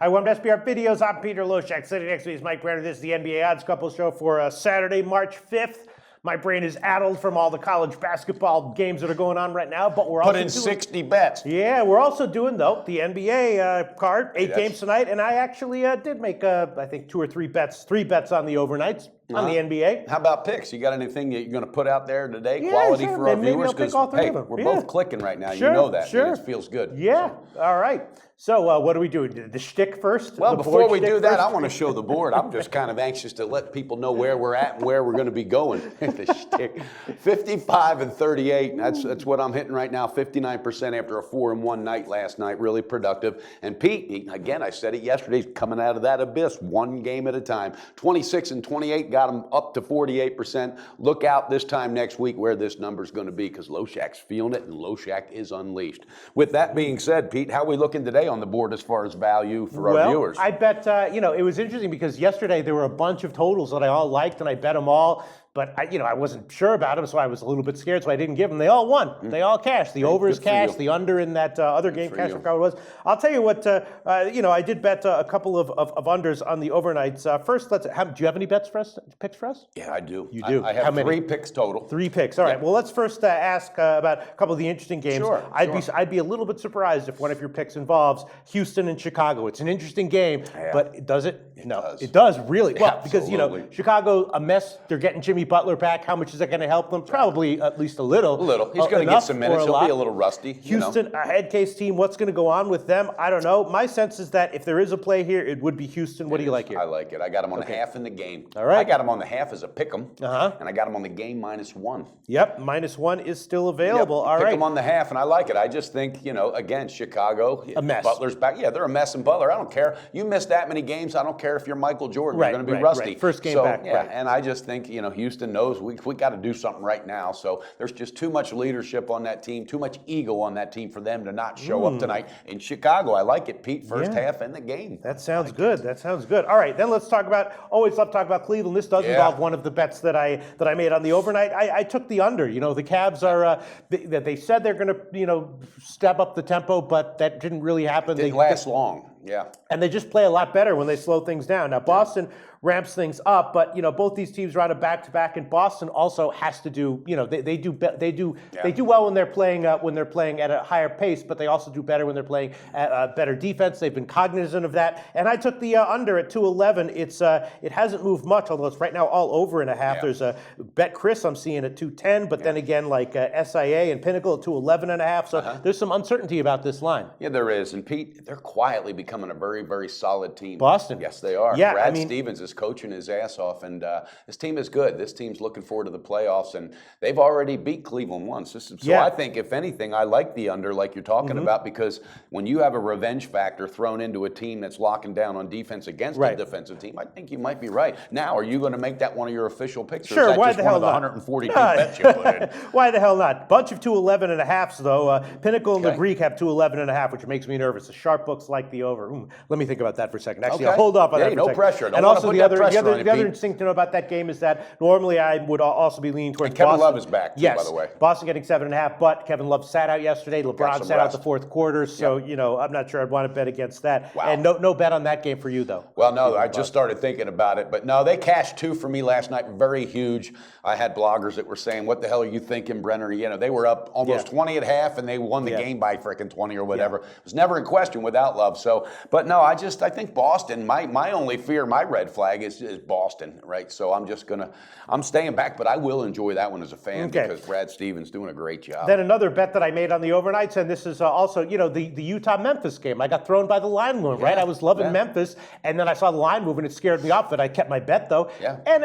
Hi, welcome to SBR Videos. I'm Peter Loshak. Sitting next to me is Mike Brenner. This is the NBA Odds Couple Show for Saturday, March 5th. My brain is addled from all the college basketball games that are going on right now, but we're also Put in doing 60 bets. Yeah, we're also doing, though, the NBA card, 8 games tonight, and I actually did make, I think, 2 or 3 bets, 3 bets on the overnights on the NBA. How about picks? You got anything that you're going to put out there today, Yeah, quality sure. for our Maybe viewers? I'll pick all 3 hey, of them. we're Yeah. both clicking right now. Sure, You know that. sure. And it feels good. Yeah, all right. So what are we doing? The shtick first? Well, The before board we shtick do that, first? I want to show the board. I'm just kind of anxious to let people know where we're at and where we're going to be going. The shtick. 55 and 38. That's what I'm hitting right now. 59% after a 4-1 night last night. Really productive. And Pete, again, I said it yesterday, he's coming out of that abyss one game at a time. 26 and 28 got him up to 48%. Look out this time next week where this number's going to be because Loshak's feeling it and Loshak is unleashed. With that being said, Pete, how are we looking today on the board as far as value for our viewers? I bet, it was interesting because yesterday there were a bunch of totals that I all liked and I bet them all. But I wasn't sure about them, so I was a little bit scared, so I didn't give them. They all won. They all cashed. The over is cashed. The under in that other game cashed. I forgot what it was. I'll tell you what. I did bet a couple of unders on the overnights. First, do you have any bets for us? Picks for us? Yeah, I do. You do. I have How many? 3 picks total. 3 picks. All right. Well, let's first ask about a couple of the interesting games. Sure. I'd be a little bit surprised if one of your picks involves Houston and Chicago. It's an interesting game, but does it? No, does. it does really. Well, Absolutely. because Chicago a mess. They're getting Jimmy Butler back. How much is that going to help them? Probably at least a little. A little. He's going to get some minutes. He'll be a little rusty. Houston, a head case team. What's going to go on with them? I don't know. My sense is that if there is a play here, it would be Houston. What do you like here? I like it. I got him on the half in the game. All right. I got him on the half as a pick 'em. And I got him on the game -1. Yep, -1 is still available. All right. Pick him on the half, and I like it. I just think, again, Chicago. A mess. Butler's back. Yeah, they're a mess in Butler. I don't care. You miss that many games, I don't care if you're Michael Jordan. You're going to be rusty. Right. First game back. Yeah, and I just think, Houston knows we got to do something right now. So there's just too much leadership on that team, too much ego on that team for them to not show up tonight. In Chicago, I like it, Pete. First half in the game. That sounds good. That sounds good. All right, then let's talk about. Always love to talk about Cleveland. This does involve one of the bets that I made on the overnight. I took the under. The Cavs are. They said they're going to step up the tempo, but that didn't really happen. Didn't last long. Yeah. And they just play a lot better when they slow things down. Now, Boston ramps things up, but both these teams are on a back-to-back, and Boston also has to do. They do well when they're playing at a higher pace, but they also do better when they're playing at better defense. They've been cognizant of that, and I took the under at 211. It hasn't moved much, although it's right now all over in a half. There's a Bet Chris I'm seeing at 210, but then again like SIA and Pinnacle at 211 and a half. So there's some uncertainty about this line. Yeah, there is, and Pete, they're quietly becoming a very, very solid team. Boston. Yes, they are. Yeah, Brad Stevens is coaching his ass off, and this team is good. This team's looking forward to the playoffs, and they've already beat Cleveland once. I think, if anything, I like the under, like you're talking about, because when you have a revenge factor thrown into a team that's locking down on defense against a defensive team, I think you might be right. Now, are you going to make that one of your official picks? Sure. Or is that Why just the one hell of the not? 142 bets you put in? Why the hell not? Bunch of 211 and a halfs though. Pinnacle and the Greek have 211 and a half, which makes me nervous. The sharp books like the over. Let me think about that for a second. Actually, I'll hold off on that for a second. Pressure. And also the other interesting to know about that game is that normally I would also be leaning towards Kevin Boston. Love is back too, by the way. Boston getting 7.5, but Kevin Love sat out yesterday. LeBron sat out the fourth quarter, so I'm not sure I'd want to bet against that. Wow. And no bet on that game for you though. Well, no, I just started thinking about it, but no, they cashed 2 for me last night. Very huge. I had bloggers that were saying, "What the hell are you thinking, Brenner?" They were up almost 20 at half, and they won the game by frickin' 20 or whatever. It was never in question without Love. So, but no, I think Boston. My only fear, my red flag is Boston, right? So I'm staying back, but I will enjoy that one as a fan because Brad Stevens doing a great job. Then another bet that I made on the overnights, and this is also, the Utah-Memphis game. I got thrown by the line move, right? I was loving Memphis, and then I saw the line move, and it scared me off. But I kept my bet though, and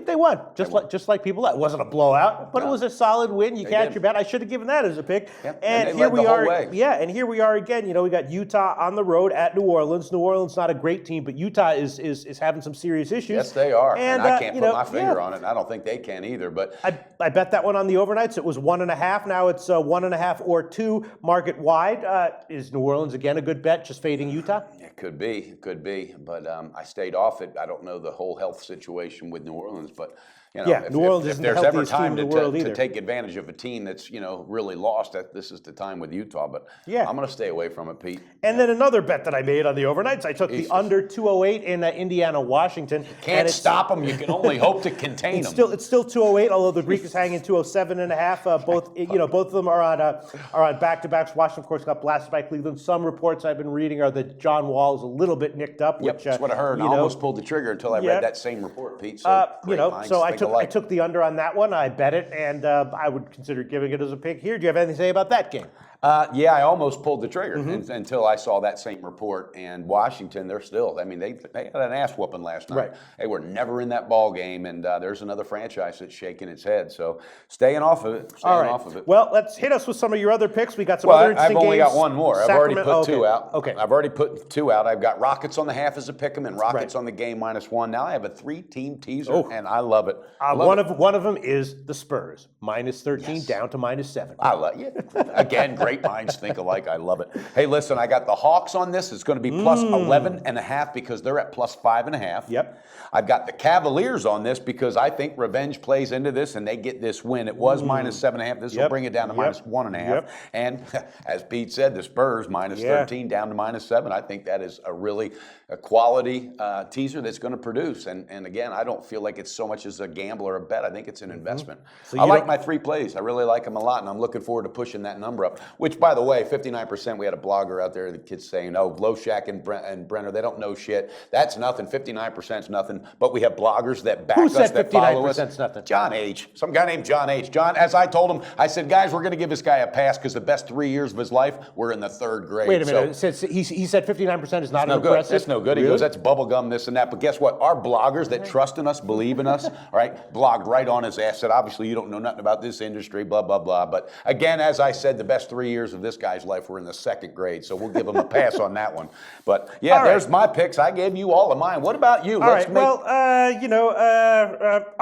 they won, just like people. It wasn't a blowout, but it was a solid win. You cashed your bet. I should have given that as a pick. And here we are. And here we are again. We got Utah on the road at New Orleans. New Orleans not a great team, but Utah is having some serious issues. Yes, they are. And I can't put my finger on it. And I don't think they can either. But I bet that one on the overnights. It was 1.5. Now it's 1.5 or 2 market wide. Is New Orleans again a good bet? Just fading Utah? It could be. But I stayed off it. I don't know the whole health situation with New Orleans, but You know, Yeah, New Orleans if isn't the there's ever healthiest team time in the world to either. take advantage of a team that's really lost, this is the time with Utah. But Yeah. I'm going to stay away from it, Pete. And then another bet that I made on the overnights, I took the under 208 in Indiana, Washington. Can't stop them. You can only hope to contain them. It's still 208, although the Greek is hanging 207.5. Both of them are on back-to-backs. Washington, of course, got blasted by Cleveland. Some reports I've been reading are that John Wall is a little bit nicked up. Yep, Which, that's what I heard. I almost pulled the trigger until I read that same report, Pete. So so I took the under on that one. I bet it, and I would consider giving it as a pick here. Do you have anything to say about that game? Yeah, I almost pulled the trigger until I saw that same report. And Washington, they're still, I mean, they had an ass whooping last night. Right. They were never in that ball game, and there's another franchise that's shaking its head. So staying off of it. All right. Well, let's hit us with some of your other picks. We got some other interesting I've only games. got one more. I've already put two out. Okay. I've already put two out. I've got Rockets on the half as a pick'em and Rockets on the game -1. Now I have a 3-team teaser, and I love it. One of them is the Spurs, -13 down to -7. I love you. Again, great minds think alike. I love it. Hey, listen, I got the Hawks on this. It's going to be plus 11.5 because they're at plus 5.5. Yep. I've got the Cavaliers on this because I think revenge plays into this and they get this win. It was -7.5. This will bring it down to -1.5. Yep. And as Pete said, the Spurs -13 down to -7. I think that is a quality teaser that's going to produce. And again, I don't feel like it's so much as a gamble or a bet. I think it's an investment. So I like my 3 plays. I really like them a lot, and I'm looking forward to pushing that number up. Which, by the way, 59%. We had a blogger out there, the kid's saying, "Oh, Loshak and Brenner, they don't know shit." That's nothing. 59% is nothing. But we have bloggers that back us, that follow us. 59% is nothing? John H. Some guy named John H. John, as I told him, I said, guys, we're going to give this guy a pass because the best 3 years of his life were in the 3rd grade. Wait a minute. He said 59% is not No impressive. good. That's no good. He goes, that's bubblegum, this and that. But guess what? Our bloggers that trust in us, believe in us, all right, blogged right on his ass. Said, obviously, you don't know nothing about this industry, blah, blah, blah. But again, as I said, the best 3 years of this guy's life were in the 2nd grade. So we'll give him a pass on that one. But yeah, there's my picks. I gave you all of mine. What about you? All right. All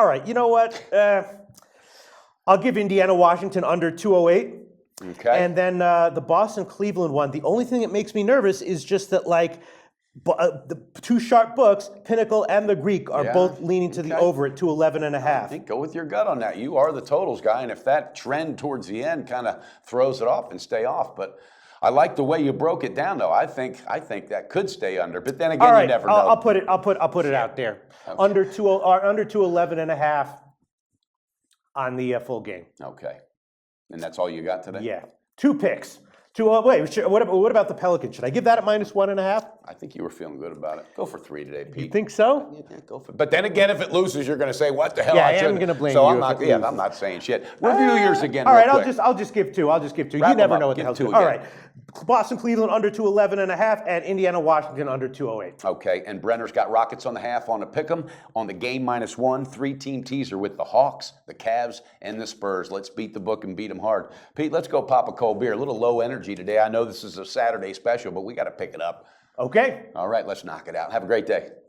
right. You know what? I'll give Indiana, Washington under 208. Okay. And then the Boston-Cleveland one. The only thing that makes me nervous is just that, like, the 2 sharp books, Pinnacle and the Greek, are both leaning to the over at 211.5. I think go with your gut on that. You are the totals guy, and if that trend towards the end kind of throws it off, and stay off. But I like the way you broke it down, though. I think that could stay under. But then again, you never know. I'll put it out there. Okay. Under 211.5 on the full game. Okay. And that's all you got today? Yeah. 2 picks. What about the Pelicans? Should I give that at -1.5? I think you were feeling good about it. Go for 3 today, Pete. You think so? Yeah, go for it. But then again, if it loses, you're going to say, "What the hell?" Yeah, I am going to blame you. I'm not saying shit. Review yours again. All right, real quick. I'll just give 2. Wrap You never them know up. what the Give hell's 2 going on. All again. right. Boston, Cleveland under 211.5, and Indiana, Washington under 208. Okay, and Brenner's got Rockets on the half on the pick'em, on the game -1, 3-team teaser with the Hawks, the Cavs, and the Spurs. Let's beat the book and beat them hard. Pete, let's go pop a cold beer. A little low energy today. I know this is a Saturday special, but we got to pick it up. Okay. All right, let's knock it out. Have a great day.